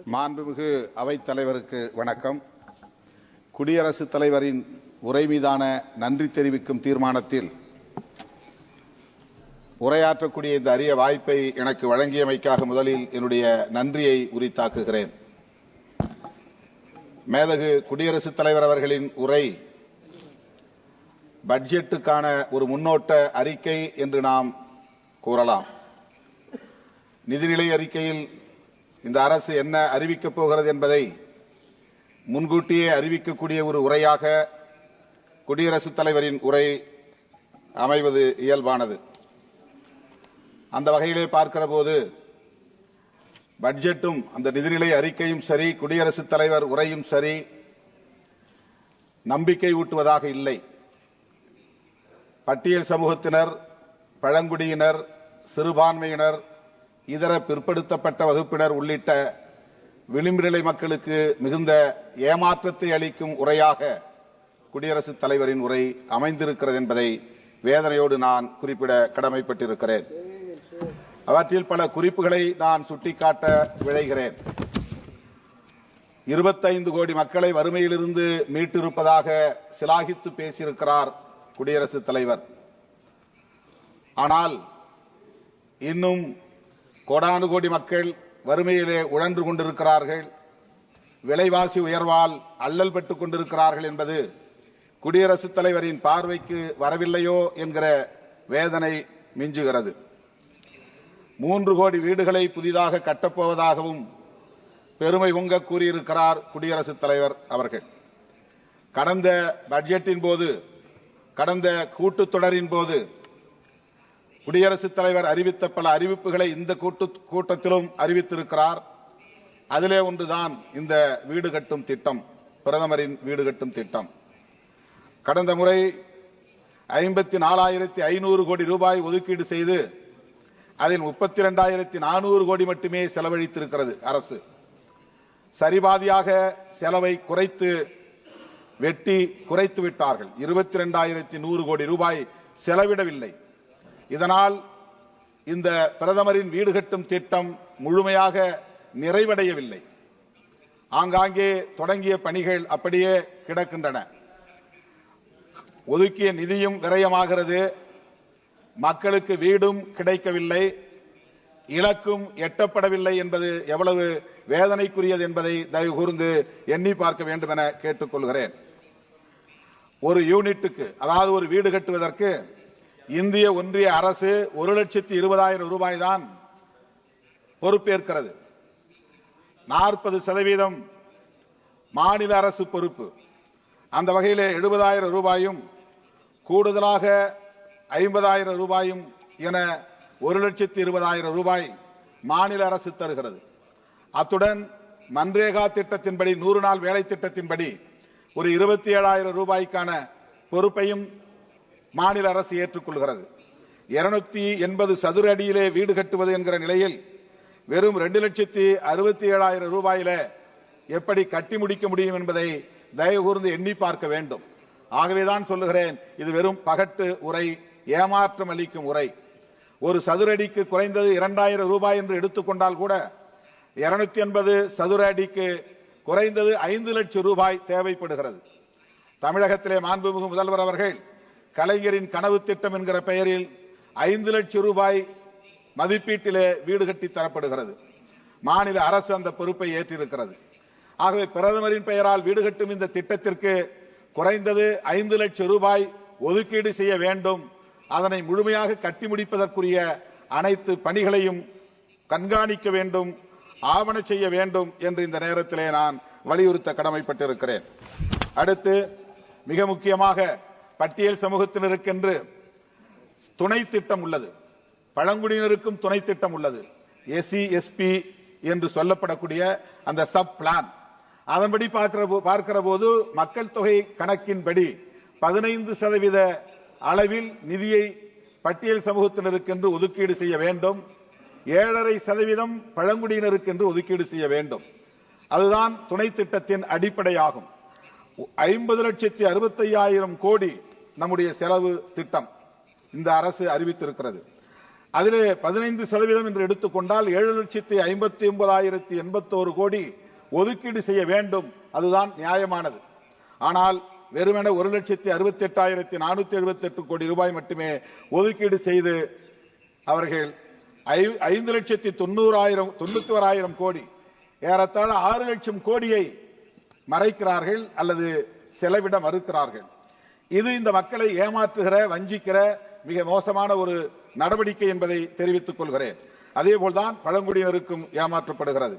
மாண்புமிகு அவைத் தலைவருக்கு வணக்கம். குடியரசுத் தலைவரின் உரை மீதான நன்றி தெரிவிக்கும் தீர்மானத்தில் உரையாற்றக்கூடிய இந்த அரிய வாய்ப்பை எனக்கு வழங்கியமைக்காக முதலில் என்னுடைய நன்றியை உரித்தாக்குகிறேன். மேதகு குடியரசுத் தலைவர் அவர்களின் உரை பட்ஜெட்டுக்கான ஒரு முன்னோட்ட அறிக்கை என்று நாம் கூறலாம். நிதிநிலை அறிக்கையில் இந்த அரசு என்ன அறிவிக்கப் போகிறது என்பதை முன்கூட்டியே அறிவிக்கக்கூடிய ஒரு உரையாக குடியரசுத் தலைவரின் உரை அமைவது இயல்பானது. அந்த வகையிலே பார்க்கிற போது பட்ஜெட்டும் அந்த நிதிநிலை அறிக்கையும் சரி, குடியரசுத் தலைவர் உரையும் சரி, நம்பிக்கை ஊட்டுவதாக இல்லை. பட்டியல் சமூகத்தினர், பழங்குடியினர், சிறுபான்மையினர், இதர பிற்படுத்தப்பட்ட வகுப்பினர் உள்ளிட்ட விளிம்புநிலை மக்களுக்கு மிகுந்த ஏமாற்றத்தை அளிக்கும் உரையாக குடியரசுத் தலைவரின் உரை அமைந்திருக்கிறது என்பதை வேதனையோடு நான் குறிப்பிட கடமைப்பட்டிருக்கிறேன். அவற்றில் பல குறிப்புகளை நான் சுட்டிக்காட்ட விழைகிறேன். 25 கோடி மக்களை வறுமையிலிருந்து மீட்டிருப்பதாக சிலாகித்து பேசியிருக்கிறார் குடியரசுத் தலைவர். ஆனால் இன்னும் கோடானு கோடி மக்கள் வறுமையிலே உழன்று கொண்டிருக்கிறார்கள், விலைவாசி உயர்வால் அல்லல் பெற்றுக் கொண்டிருக்கிறார்கள் என்பது குடியரசுத் தலைவரின் பார்வைக்கு வரவில்லையோ என்கிற வேதனை மிஞ்சுகிறது. 3 கோடி வீடுகளை புதிதாக கட்டப்போவதாகவும் பெருமை பொங்க கூறியிருக்கிறார் குடியரசுத் தலைவர் அவர்கள். கடந்த பட்ஜெட்டின் போது, கடந்த கூட்டத்தொடரின் போது குடியரசுத் தலைவர் அறிவித்த பல அறிவிப்புகளை இந்த கூட்டத்திலும் அறிவித்திருக்கிறார். அதிலே ஒன்றுதான் இந்த வீடு கட்டும் திட்டம், பிரதமரின் வீடு கட்டும் திட்டம். கடந்த முறை 54,500 கோடி ரூபாய் ஒதுக்கீடு செய்து அதில் 32,400 கோடி மட்டுமே செலவழித்திருக்கிறது அரசு. சரிபாதியாக செலவை குறைத்து விட்டார்கள். 22,100 கோடி ரூபாய் செலவிடவில்லை. இதனால் இந்த பிரதமரின் வீடு கட்டும் திட்டம் முழுமையாக நிறைவடையவில்லை. ஆங்காங்கே தொடங்கிய பணிகள் அப்படியே கிடக்கின்றன. ஒதுக்கிய நிதியும் விரயமாகிறது, மக்களுக்கு வீடும் கிடைக்கவில்லை, இலக்கும் எட்டப்படவில்லை என்பது எவ்வளவு வேதனைக்குரியது என்பதை தயவு கூர்ந்து எண்ணி பார்க்க வேண்டும் என கேட்டுக்கொள்கிறேன். ஒரு யூனிட்டுக்கு, அதாவது ஒரு வீடு கட்டுவதற்கு இந்திய ஒன்றிய அரசு 1,20,000 ரூபாய் தான் பொறுப்பேற்கிறது. 40% மாநில அரசு பொறுப்பு. அந்த வகையிலே 70,000 ரூபாயும் கூடுதலாக 50,000 ரூபாயும் என 1,20,000 ரூபாய் மாநில அரசு தருகிறது. அத்துடன் மன்ரேகா திட்டத்தின்படி, 100 நாள் வேலை திட்டத்தின்படி ஒரு 27,000 ரூபாய்க்கான பொறுப்பையும் மாநில அரசு ஏற்றுக்கொள்கிறது. 280 சதுர அடியிலே வீடு கட்டுவது என்கிற நிலையில் வெறும் 2,67,000 ரூபாயில எப்படி கட்டி முடிக்க முடியும் என்பதை தயவு கூர்ந்து எண்ணி பார்க்க வேண்டும். ஆகவேதான் சொல்லுகிறேன், இது வெறும் பகட்டு உரை, ஏமாற்றம் அளிக்கும் உரை. ஒரு சதுர அடிக்கு குறைந்தது 2,000 ரூபாய் என்று எடுத்துக்கொண்டால் கூட 280 சதுர அடிக்கு குறைந்தது 5 லட்சம் ரூபாய் தேவைப்படுகிறது. தமிழகத்திலே மாண்புமிகு முதல்வர் அவர்கள் கலைஞரின் கனவு திட்டம் என்கிற பெயரில் 5 லட்சம் ரூபாய் மதிப்பீட்டிலே வீடு கட்டி தரப்படுகிறது. மாநில அரசு அந்த பொறுப்பை ஏற்றிருக்கிறது. ஆகவே பிரதமரின் பெயரால் வீடு கட்டும் இந்த திட்டத்திற்கு குறைந்தது 5 லட்சம் ரூபாய் ஒதுக்கீடு செய்ய வேண்டும். அதனை முழுமையாக கட்டி முடிப்பதற்குரிய அனைத்து பணிகளையும் கண்காணிக்க வேண்டும், ஆவண செய்ய வேண்டும் என்று இந்த நேரத்திலே நான் வலியுறுத்த கடமைப்பட்டிருக்கிறேன். அடுத்து மிக முக்கியமாக பட்டியல் சமூகத்தினருக்கென்று துணை திட்டம் உள்ளது, பழங்குடியினருக்கும் துணை திட்டம் உள்ளது. SC SP என்று சொல்லப்படக்கூடிய அந்த சப் பிளான். அதன்படி பார்க்கிற போது மக்கள் தொகை கணக்கின்படி 15% அளவில் நிதியை பட்டியல் சமூகத்தினருக்கென்று ஒதுக்கீடு செய்ய வேண்டும். 7.5% பழங்குடியினருக்கென்று ஒதுக்கீடு செய்ய வேண்டும். அதுதான் துணை திட்டத்தின் அடிப்படையாகும். 50,65,000 கோடி நம்முடைய செலவு திட்டம் இந்த அரசு அறிவித்திருக்கிறது. அதிலே 15% என்று எடுத்துக்கொண்டால் 7,59,081 கோடி ஒதுக்கீடு செய்ய வேண்டும். அதுதான் நியாயமானது. ஆனால் வெறுமனே 1,68,478 கோடி ரூபாய் மட்டுமே ஒதுக்கீடு செய்து அவர்கள் 5,91,000 கோடி, ஏறத்தாழ 6 லட்சம் கோடியை மறைக்கிறார்கள் அல்லது செலவிட மறுக்கிறார்கள். இது இந்த மக்களை ஏமாற்றுகிற, வஞ்சிக்கிற மிக மோசமான ஒரு நடவடிக்கை என்பதை தெரிவித்துக் கொள்கிறேன். அதேபோல்தான் பழங்குடியினருக்கும் ஏமாற்றப்படுகிறது.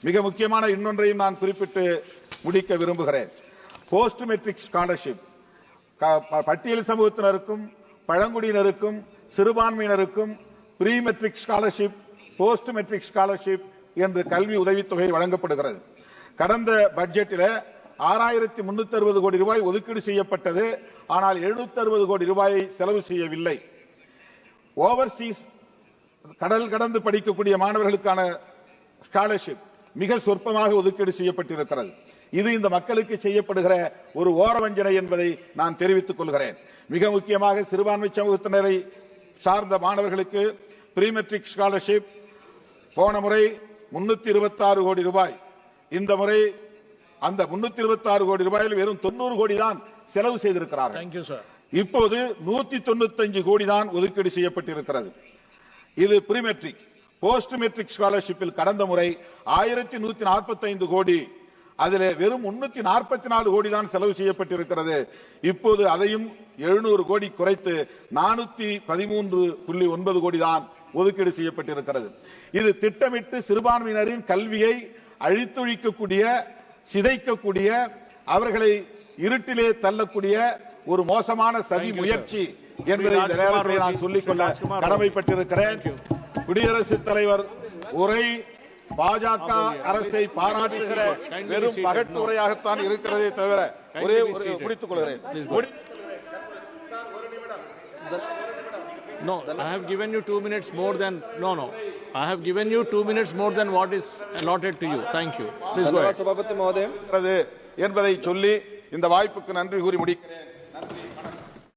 மிக முக்கியமான இன்னொன்றையும் நான் குறிப்பிட்டு முடிக்க விரும்புகிறேன். போஸ்ட் மெட்ரிக் ஸ்காலர்ஷிப் பட்டியல் சமூகத்தினருக்கும் பழங்குடியினருக்கும் சிறுபான்மையினருக்கும் pre matric scholarship, post matric scholarship என்று கல்வி உதவித்தொகை வழங்கப்படுகிறது. கடந்த பட்ஜெட்டில் 6,360 கோடி ரூபாய் ஒதுக்கீடு செய்யப்பட்டது. ஆனால் 760 கோடி ரூபாயை செலவு செய்யவில்லை. ஓவர்சீஸ் கடல் கடந்து படிக்கக்கூடிய மாணவர்களுக்கான ஸ்காலர்ஷிப் மிக சொற்பமாக ஒதுக்கீடு செய்யப்பட்டிருக்கிறது. இது இந்த மக்களுக்கு செய்யப்படுகிற ஒரு ஓரவஞ்சனை என்பதை நான் தெரிவித்துக் கொள்கிறேன். மிக முக்கியமாக சிறுபான்மை சமூகத்தினரை சார்ந்த மாணவர்களுக்கு ப்ரீ மெட்ரிக் ஸ்காலர்ஷிப் போன முறை 326 கோடி ரூபாய், இந்த முறை அந்த 326 கோடி ரூபாயில் வெறும் 90 கோடி தான் செலவு செய்திருக்கிறார்கள். இப்போது 195 கோடி தான் ஒதுக்கீடு செய்யப்பட்டிருக்கிறது. இது ப்ரீ மெட்ரிக். போஸ்ட் மெட்ரிக் ஸ்காலர்ஷிப்பில் கடந்த முறை 1,145 கோடி, அதில் வெறும் 344 கோடி தான் செலவு செய்யப்பட்டிருக்கிறது. இப்போது அதையும் 700 கோடி குறைத்து 413.9 கோடி தான் ஒதுக்கீடு செய்யப்பட்டிருக்கிறது. இது திட்டமிட்டு சிறுபான்மையினரின் கல்வியை அழித்தொழிக்கக்கூடிய, சிதைக்கக்கூடிய, அவர்களை இருட்டிலே தள்ளக்கூடிய ஒரு மோசமான சதி முயற்சி என்பதை இந்த நேரத்தில் நான் சொல்லிக்கொள்ள கடமைப்பட்டிருக்கிறேன். குடியரசுத் தலைவர் உரை பாஜக அரசை பாராட்டுகிற வெறும் பகட்டு உரையாகத்தான் இருக்கிறதே தவிர ஒரே முடித்துக் கொள்கிறேன். No, I have given you 2 minutes more than I have given you 2 minutes more than what is allotted to you. Thank you. Please go ahead. என்பதை சொல்லி இந்த வாய்ப்புக்கு நன்றி கூறி முடிக்கிறேன். நன்றி.